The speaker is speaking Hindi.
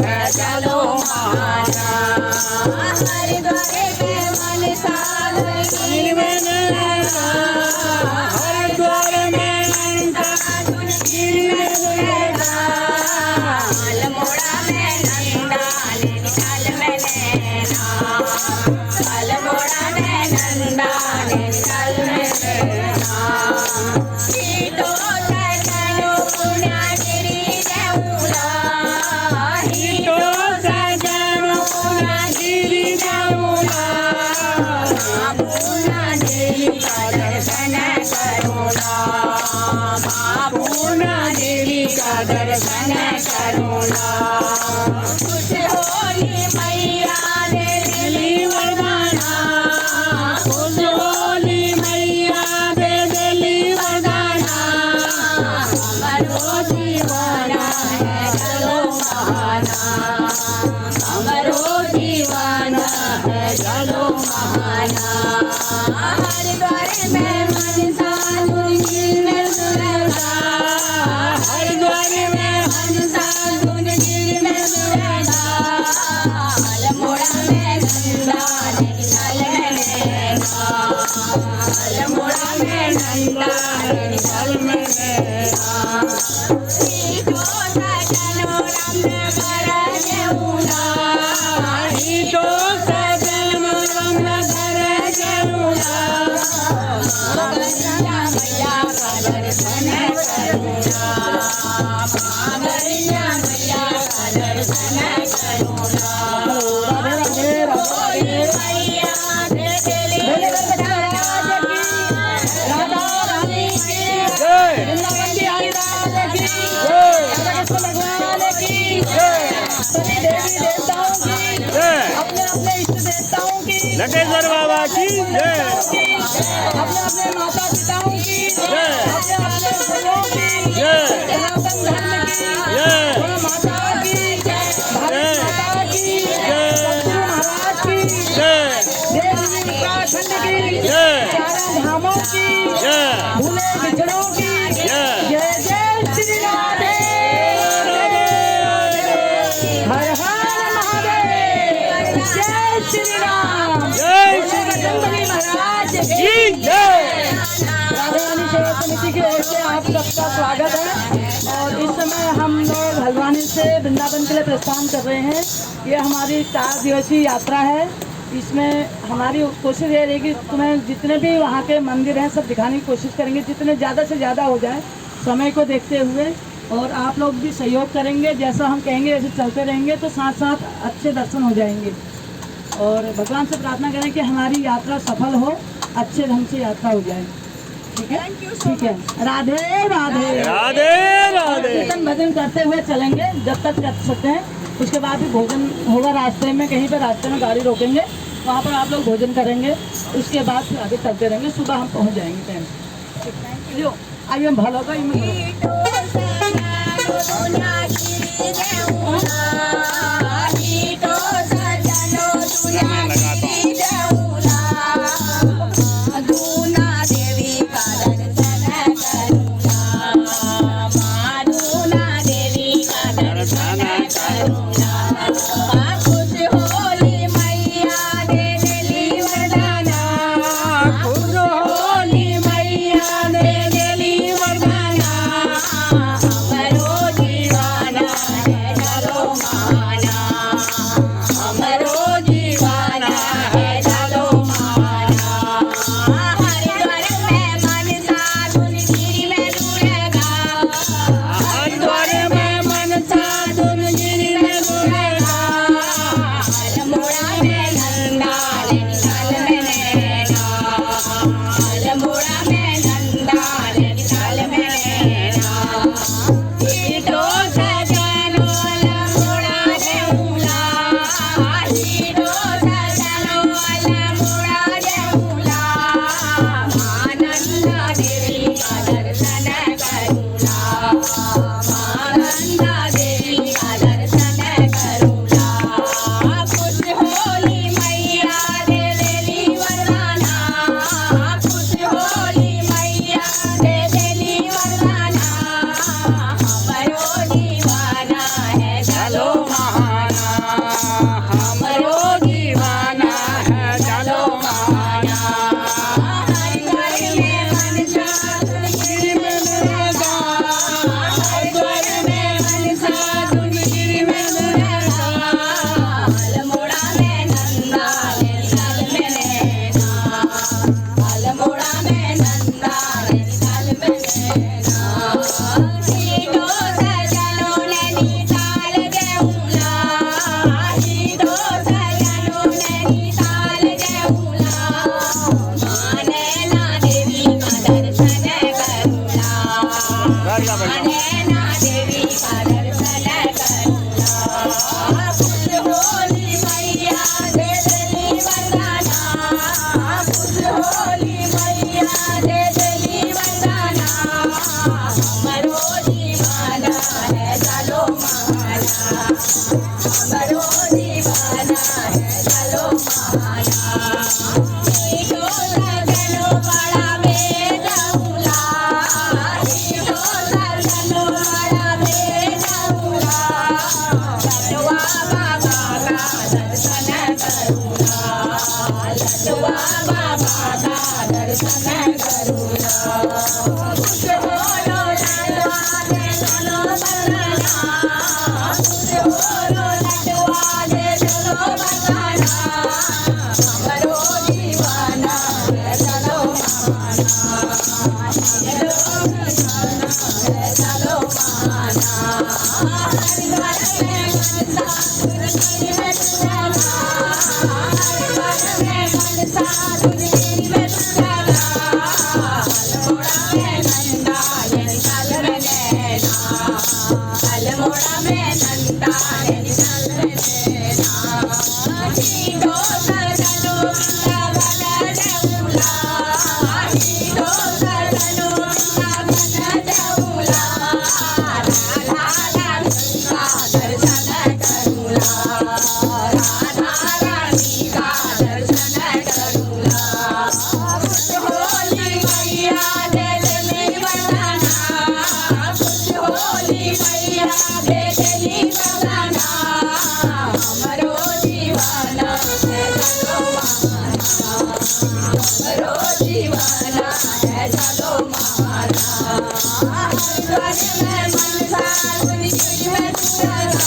है चलो महाना। हरिद्वार में मनसा गिर में नंदा, हरिद्वार में मनसा गिर में नंदा, अल्मोड़ा में नंदा नैनीताल में नैना, अल्मोड़ा में नंदा नैनीताल में नैना। हीटो सजनो पुण्यागिरी देऊला, हीटो सजनो पुण्यागिरी देऊला, देवी का दर्शन करूँगा, पूर्णा देवी का दर्शन करूँगा। खुश होली मैया दे दिली वरदाना, खुश होली मैया दे दिली वरदाना, हमरो दीवाना है चलो महाना, हमरो दीवाना है चलो महाना। हरिद्वार में मनसा गिर में नंदा, हरिद्वार में मनसा गिर में नंदा, अल्मोड़ा में नंदा नैनीताल में नैना, अल्मोड़ा में नंदा नैनीताल में नैना। हीटो सजनो रामनगर देऊला, हीटो सजनो रामनगर देऊला, बाबरिया मैया का दर्शन करूँगा, बाबरिया मैया का दर्शन करूँगा। होली मैया दे दिली वरदाना, राधा रानी की जय, वृंदावन बिहारी लाल की जय, राधा भगवान की जय, सभी देवी देवताओं की जय, अपने अपने इष्ट देवताओं की, लटेश्वर बाबा की जय, अपने अपने माता पिताओं की जय, अपने अपने गुरुओं की जय, सनातन धर्म की जय, माता की जय, भारत माता की जय, सतगुरु महाराज की जय, देव उत्तराखंड की जय, चारों धामों की जय, भूले बिछड़ों की जय। जय जय श्री राधे, हर हर महादेव, जय श्री राम, जय श्री जगदम्बा महाराज की जय। राधा रानी सेवा समिति की ओर से आप सबका स्वागत है। और इस समय हम लोग हल्द्वानी से वृंदावन के लिए प्रस्थान कर रहे हैं। ये हमारी 4 दिवसीय यात्रा है। इसमें हमारी कोशिश ये रहेगी तुम्हें जितने भी वहाँ के मंदिर हैं सब दिखाने की कोशिश करेंगे, जितने ज़्यादा से ज़्यादा हो जाए समय को देखते हुए। और आप लोग भी सहयोग करेंगे, जैसा हम कहेंगे वैसे चलते रहेंगे तो साथ साथ अच्छे दर्शन हो जाएंगे। और भगवान से प्रार्थना करें कि हमारी यात्रा सफल हो, अच्छे ढंग से यात्रा हो जाए। ठीक है, ठीक है। राधे राधे राधे राधे। कीर्तन भजन करते हुए चलेंगे जब तक कर सकते हैं। उसके बाद भी भोजन होगा रास्ते में, कहीं पर रास्ते में गाड़ी रोकेंगे, वहाँ पर आप लोग भोजन करेंगे। उसके बाद फिर आगे चलते रहेंगे, सुबह हम पहुँच जाएंगे टाइम। जो आइए हम भलो का चलो। रो लटवा दे चलो बताना हमरो दीवाना चलो माना चलो माना हरिद्वार में मनसा तुझी में तुझाना हरिद्वार में मनसा तुझी में तुझाना अल्मोड़ा में नंदा ये निकाल में नैना अल्मोड़ा में नंदा ये निकाल में नैना हीरो सजनो बना देउला हीरो सजनो बना देउला राधा रानी का दर्शन करूला राधा रानी का दर्शन करूला खुश होली मैया दे देली बताना खुश होली मैया दे देली बताना हमरो दीवाना है चलो माना हमरो दीवाना है चलो माना हरिद्वार में मनसा तुझी में तुझाना